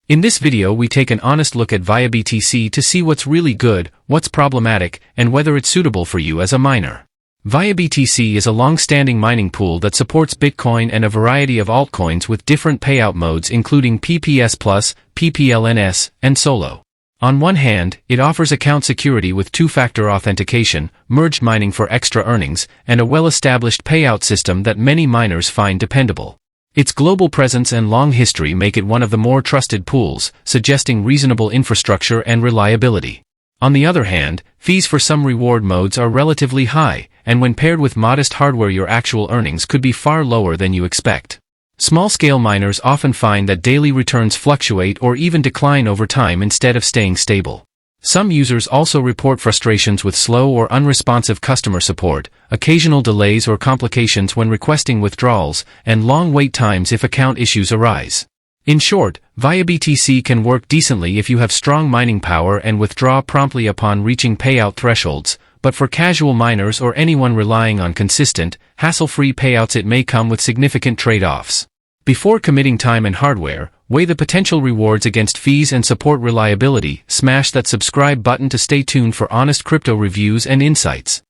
In this video we take an honest look at ViaBTC to see what's really good, what's problematic, and whether it's suitable for you as a miner. ViaBTC is a long-standing mining pool that supports Bitcoin and a variety of altcoins with different payout modes including PPS+, PPLNS, and Solo. On one hand, it offers account security with two-factor authentication, merged mining for extra earnings, and a well-established payout system that many miners find dependable. Its global presence and long history make it one of the more trusted pools, suggesting reasonable infrastructure and reliability. On the other hand, fees for some reward modes are relatively high, and when paired with modest hardware your actual earnings could be far lower than you expect. Small-scale miners often find that daily returns fluctuate or even decline over time instead of staying stable. Some users also report frustrations with slow or unresponsive customer support, occasional delays or complications when requesting withdrawals, and long wait times if account issues arise. In short, ViaBTC can work decently if you have strong mining power and withdraw promptly upon reaching payout thresholds, but for casual miners or anyone relying on consistent, hassle-free payouts it may come with significant trade-offs. Before committing time and hardware, weigh the potential rewards against fees and support reliability. Smash that subscribe button to stay tuned for honest crypto reviews and insights.